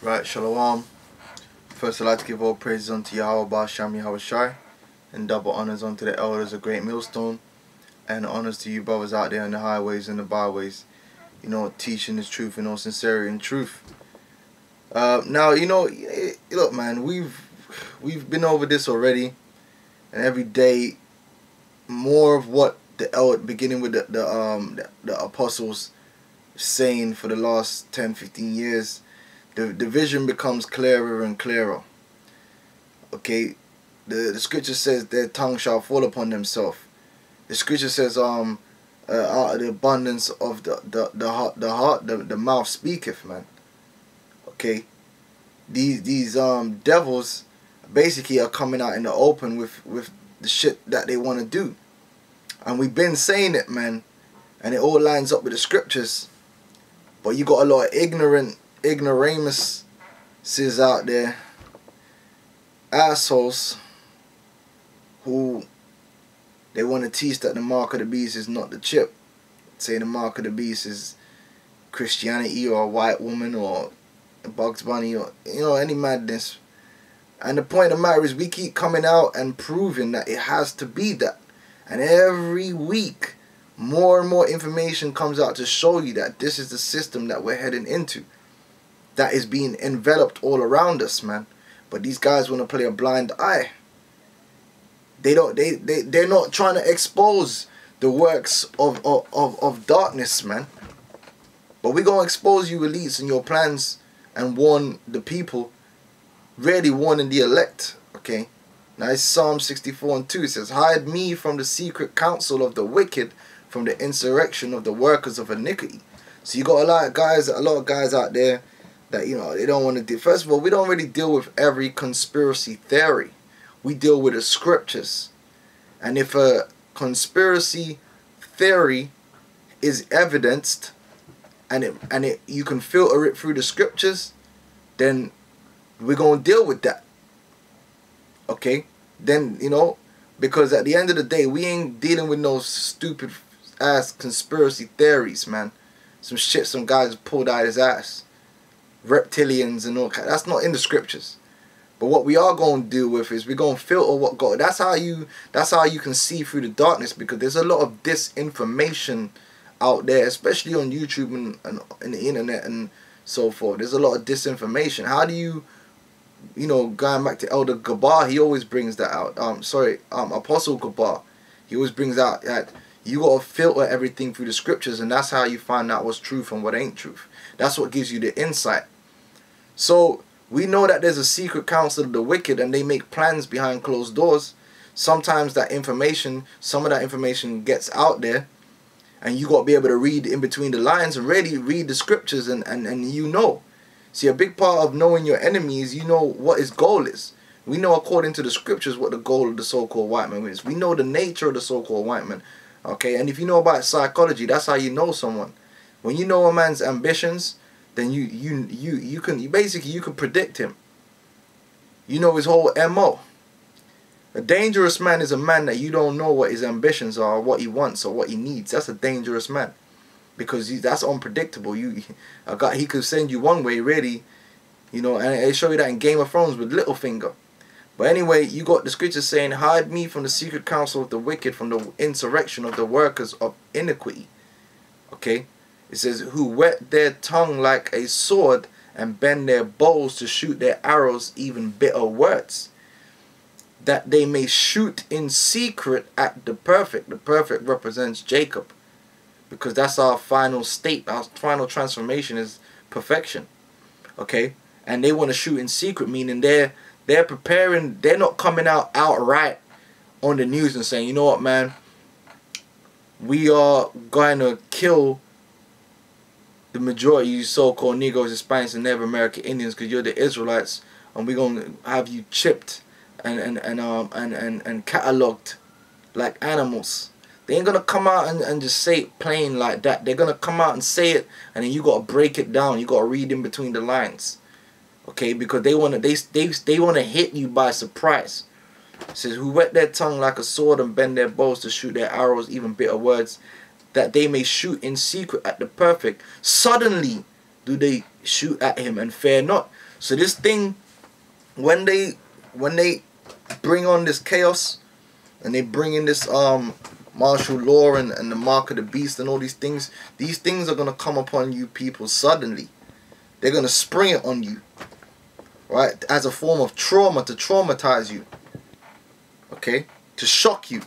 Right, Shalom. First, I'd like to give all praises unto Yahweh Ba'Sham Yahushai, and double honors unto the elders of Great Millstone, and honors to you brothers out there in the highways and the byways, teaching this truth in all sincerity and truth. Now, look, man, we've been over this already, and every day more of what the elder, beginning with the apostles, saying for the last 10-15 years. The vision becomes clearer and clearer. Okay, the scripture says their tongue shall fall upon themselves. The scripture says out of the abundance of the heart the mouth speaketh, man. Okay, these devils basically are coming out in the open with the shit that they want to do, and we've been saying it, man, and it all lines up with the scriptures. But you got a lot of ignoramuses out there, assholes, who they want to teach that the mark of the beast is not the chip. Say the mark of the beast is Christianity or a white woman or a Bugs Bunny or any madness. And the point of the matter is we keep coming out and proving that it has to be that. And every week more and more information comes out to show you that this is the system that we're heading into, that is being enveloped all around us, man. But these guys want to play a blind eye. They're not trying to expose the works of darkness, man. But we're going to expose you elites and your plans and warn the people, really warning the elect, okay? Now it's Psalm 64:2. It says, hide me from the secret counsel of the wicked, from the insurrection of the workers of iniquity. So you got a lot of guys out there that, they don't want to deal. First of all, we don't really deal with every conspiracy theory. We deal with the scriptures. And if a conspiracy theory is evidenced and you can filter it through the scriptures, then we're going to deal with that. Okay? Then, because at the end of the day, we ain't dealing with no stupid ass conspiracy theories, man. Some shit some guys pulled out his ass. Reptilians and all that. That's not in the scriptures. But what we are going to deal with is we're going to filter what God. That's how you can see through the darkness, because there's a lot of disinformation out there, especially on YouTube and the internet and so forth. There's a lot of disinformation. How do you, going back to Elder Gabar, he always brings that out. Apostle Gabar, he always brings out that you got to filter everything through the scriptures, and that's how you find out what's truth and what ain't truth. That's what gives you the insight. So we know that there's a secret counsel of the wicked, and they make plans behind closed doors. Sometimes some of that information gets out there, and you got to be able to read in between the lines and really read the scriptures, and See, a big part of knowing your enemy is what his goal is. We know according to the scriptures what the goal of the so-called white man is. We know the nature of the so-called white man. Okay, and if you know about psychology, that's how you know someone. When you know a man's ambitions, then you can predict him. You know his whole MO. A dangerous man is a man that you don't know what his ambitions are, or what he wants, or what he needs. That's a dangerous man, because that's unpredictable. He could send you one way, really, and they show you that in Game of Thrones with Littlefinger. But anyway, you got the scripture saying, hide me from the secret counsel of the wicked, from the insurrection of the workers of iniquity. Okay? It says, who whet their tongue like a sword and bend their bows to shoot their arrows, even bitter words, that they may shoot in secret at the perfect. The perfect represents Jacob, because that's our final state. Our final transformation is perfection. Okay? And they want to shoot in secret, meaning they're preparing. They're not coming out outright on the news and saying, you know what, man, we are going to kill the majority of you so-called Negroes, Hispanics, and Native American Indians because you're the Israelites, and we're going to have you chipped and cataloged like animals. They ain't gonna come out and just say it plain like that. They're gonna come out and say it, and then you gotta break it down. You gotta read in between the lines. Okay, because they wanna hit you by surprise. It says, who whet their tongue like a sword and bend their bows to shoot their arrows, even bitter words, that they may shoot in secret at the perfect. Suddenly do they shoot at him and fear not. So this thing, when they bring on this chaos and they bring in this martial law and the mark of the beast and all these things are gonna come upon you people suddenly. They're gonna spring it on you, right, as a form of trauma, to traumatize you, okay, to shock you,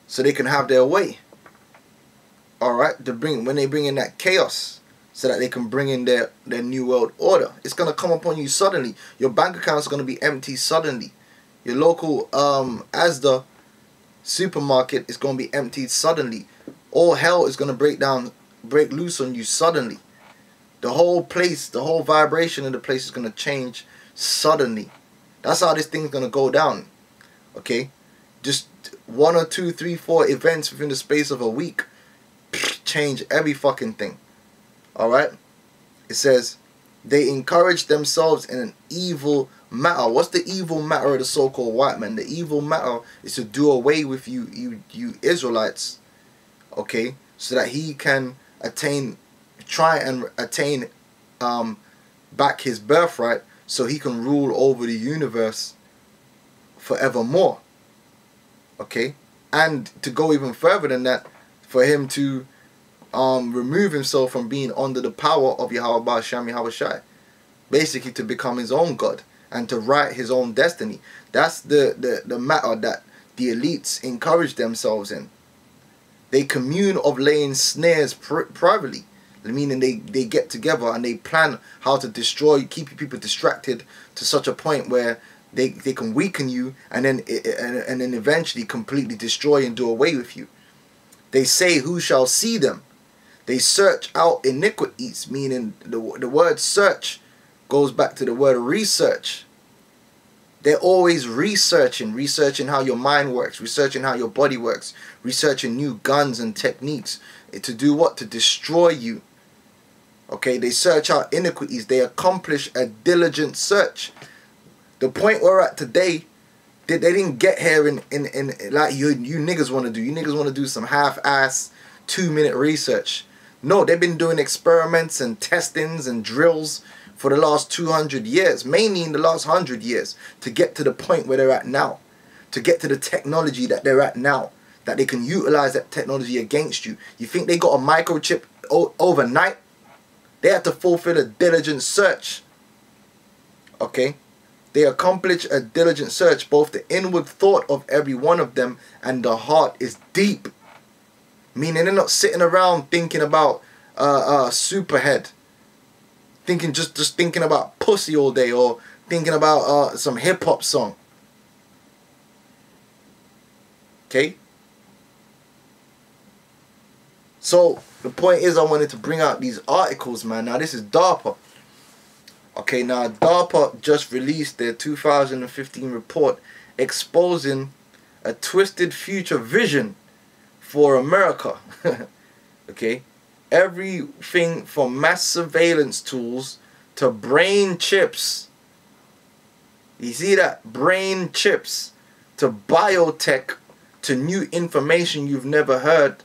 so they can have their way. All right, when they bring in that chaos, so that they can bring in their new world order. It's gonna come upon you suddenly. Your bank account's gonna be empty suddenly. Your local Asda supermarket is gonna be emptied suddenly. All hell is gonna break loose on you suddenly. The whole place, the whole vibration of the place is gonna change suddenly. That's how this thing's gonna go down. Okay, just 1 or 2, 3, 4 events within the space of a week change every fucking thing. Alright? It says, they encourage themselves in an evil matter. What's the evil matter of the so-called white man? The evil matter is to do away with you Israelites. Okay? So that he can try and attain back his birthright, so he can rule over the universe forevermore. Okay? And to go even further than that, for him to remove himself from being under the power of Yahweh Ba'Shem Yahweh Shai. Basically to become his own God and to write his own destiny. That's the matter that the elites encourage themselves in. They commune of laying snares privately. Meaning they get together and they plan how to destroy, keep people distracted to such a point where they can weaken you and then eventually completely destroy and do away with you. They say, who shall see them? They search out iniquities, meaning the word search goes back to the word research. They're always researching how your mind works, researching how your body works, researching new guns and techniques. To do what? To destroy you. Okay, they search out iniquities. They accomplish a diligent search. The point we're at today, they didn't get here in like you niggas want to do. You niggas want to do some half-ass 2-minute research. No, they've been doing experiments and testings and drills for the last 200 years, mainly in the last 100 years, to get to the point where they're at now, to get to the technology that they're at now, that they can utilize that technology against you. You think they got a microchip overnight? They have to fulfill a diligent search. Okay? They accomplish a diligent search. Both the inward thought of every one of them and the heart is deep. Meaning they're not sitting around thinking about Superhead. Just thinking about pussy all day, or thinking about some hip-hop song. Okay? So, the point is I wanted to bring out these articles, man. Now, this is Darpa. Okay, now, Darpa just released their 2015 report exposing a twisted future vision for America. Okay? Everything from mass surveillance tools to brain chips. You see that? Brain chips. To biotech, to new information you've never heard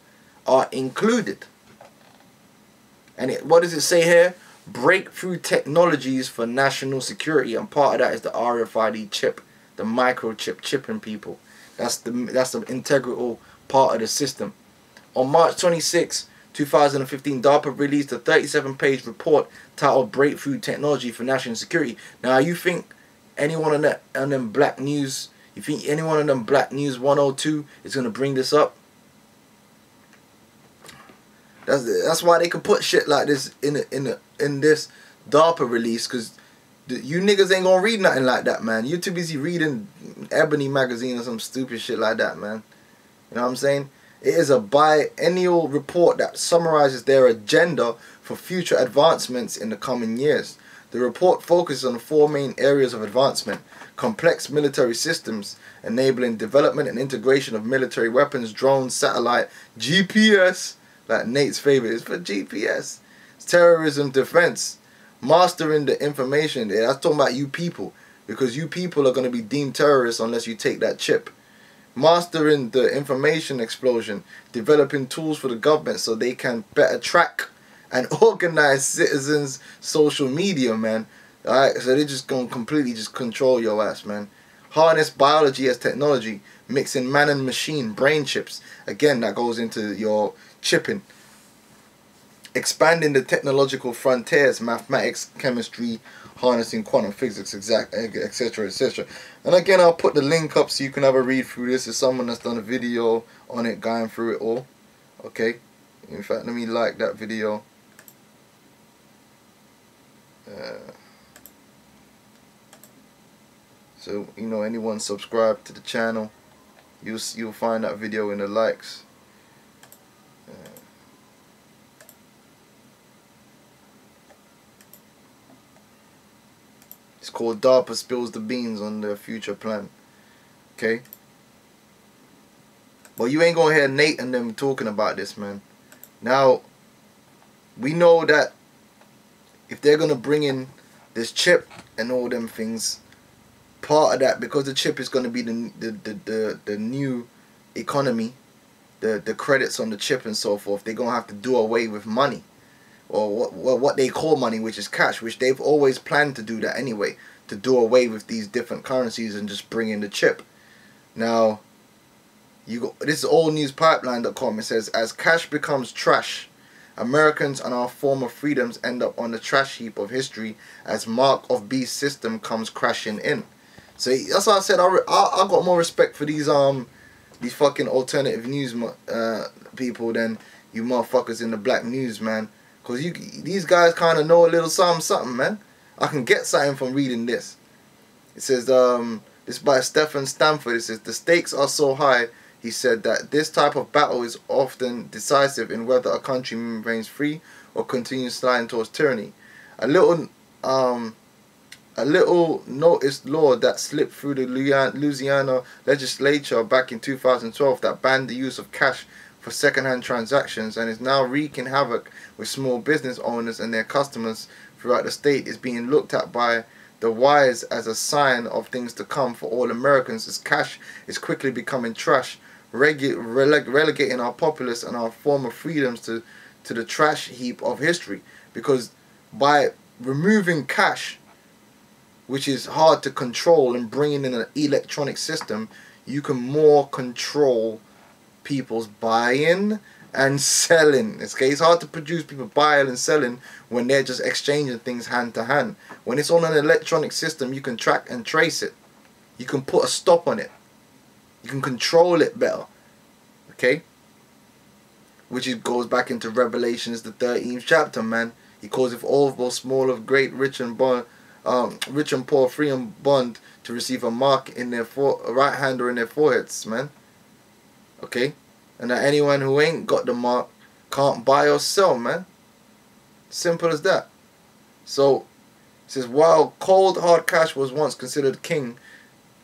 are included. And what does it say here? Breakthrough technologies for national security, and part of that is the Rfid chip, the microchip chipping people. That's the integral part of the system. On March 26, 2015, DARPA released a 37-page report titled Breakthrough Technology for National Security. Now, you think anyone on them Black News, you think anyone on them Black News 102 is going to bring this up? That's why they can put shit like this in this DARPA release, because you niggas ain't gonna read nothing like that, man. You're too busy reading Ebony magazine or some stupid shit like that, man. You know what I'm saying? It is a biennial report that summarizes their agenda for future advancements in the coming years. The report focuses on 4 main areas of advancement: complex military systems, enabling development and integration of military weapons, drones, satellite, GPS, like Nate's favorite is for GPS, terrorism defense, mastering the information. That's talking about you people, because you people are going to be deemed terrorists unless you take that chip. Mastering the information explosion, developing tools for the government so they can better track and organize citizens' social media, man. Alright, so they're just gonna completely just control your ass, man. Harness biology as technology, mixing man and machine, brain chips. Again, that goes into your chipping. Expanding the technological frontiers, mathematics, chemistry, harnessing quantum physics, etc., etc. And again, I'll put the link up so you can have a read through this. It's someone that's done a video on it, going through it all. Okay. In fact, let me like that video. So, you know, anyone subscribed to the channel, you'll find that video in the likes. It's called Darpa Spills the Beans on their future plan. Okay? But you ain't gonna hear Nate and them talking about this, man. Now, we know that if they're gonna bring in this chip and all them things, part of that, because the chip is gonna be the new economy, the credits on the chip and so forth, they're gonna have to do away with money. Or what they call money, which is cash, which they've always planned to do that anyway, to do away with these different currencies and just bring in the chip. Now, this is allnewspipeline.com. It says, as cash becomes trash, Americans and our former freedoms end up on the trash heap of history as mark of beast system comes crashing in. So that's why I said I got more respect for these fucking alternative news people than you motherfuckers in the black news, man. Because these guys kind of know a little something, man. I can get something from reading this. It says, this by Stephen Stanford. It says, the stakes are so high, he said, that this type of battle is often decisive in whether a country remains free or continues sliding towards tyranny. A little noticed law that slipped through the Louisiana legislature back in 2012 that banned the use of cash for second-hand transactions and is now wreaking havoc with small business owners and their customers throughout the state is being looked at by the wise as a sign of things to come for all Americans, as cash is quickly becoming trash, relegating our populace and our former freedoms to the trash heap of history. Because by removing cash, which is hard to control, and bringing in an electronic system, you can more control people's buying and selling. It's hard to produce people buying and selling when they're just exchanging things hand to hand. When it's on an electronic system, you can track and trace it. You can put a stop on it. You can control it better. Okay? Which goes back into Revelations, the 13th chapter, man. He calls it all both small of great, rich and poor, free and bond, to receive a mark in their right hand or in their foreheads, man. Okay? And that anyone who ain't got the mark can't buy or sell, man. Simple as that. So, it says, while cold hard cash was once considered king,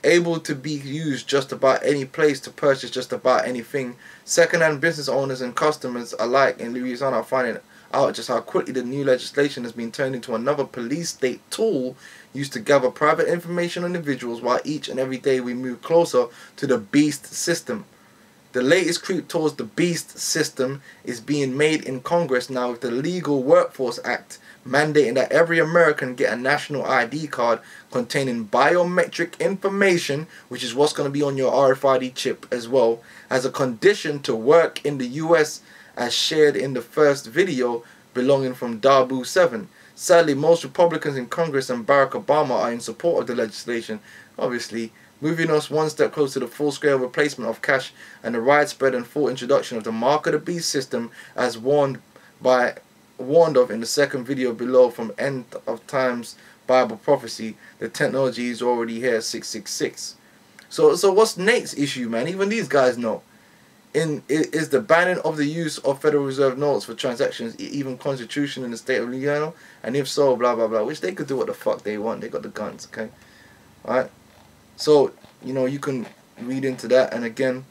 able to be used just about any place to purchase just about anything, second-hand business owners and customers alike in Louisiana are finding out just how quickly the new legislation has been turned into another police state tool used to gather private information on individuals, while each and every day we move closer to the beast system. The latest creep towards the beast system is being made in Congress now, with the Legal Workforce Act mandating that every American get a national ID card containing biometric information, which is what's going to be on your RFID chip as well, as a condition to work in the US, as shared in the first video belonging from Darpa 7. Sadly, most Republicans in Congress and Barack Obama are in support of the legislation, obviously, moving us one step closer to the full-scale replacement of cash and the widespread and full introduction of the Mark of the Beast system, as warned of in the second video below from End of Times Bible Prophecy. The technology is already here, 666. So what's Nate's issue, man? Even these guys know. Is the banning of the use of Federal Reserve notes for transactions even constitutional in the state of Louisiana? And if so, blah blah blah, which they could do what the fuck they want. They got the guns, okay? Alright? So, you know, you can read into that. And again,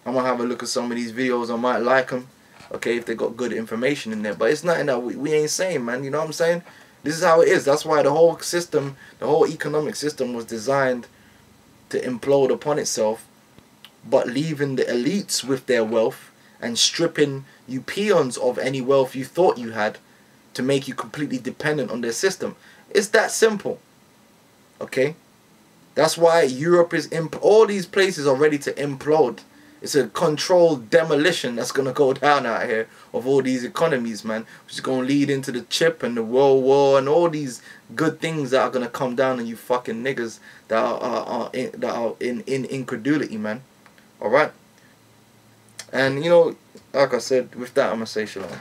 I'm going to have a look at some of these videos. I might like them, okay, if they got good information in there. But it's nothing that we ain't saying, man. You know what I'm saying? This is how it is. That's why the whole system, the whole economic system was designed to implode upon itself, but leaving the elites with their wealth and stripping you peons of any wealth you thought you had to make you completely dependent on their system. It's that simple. Okay? That's why Europe is all these places are ready to implode. It's a controlled demolition that's going to go down out here of all these economies, man. Which is going to lead into the chip and the World War and all these good things that are going to come down on you fucking niggas that are in incredulity, man. Alright? And, you know, like I said, with that, I'm going to say shalom.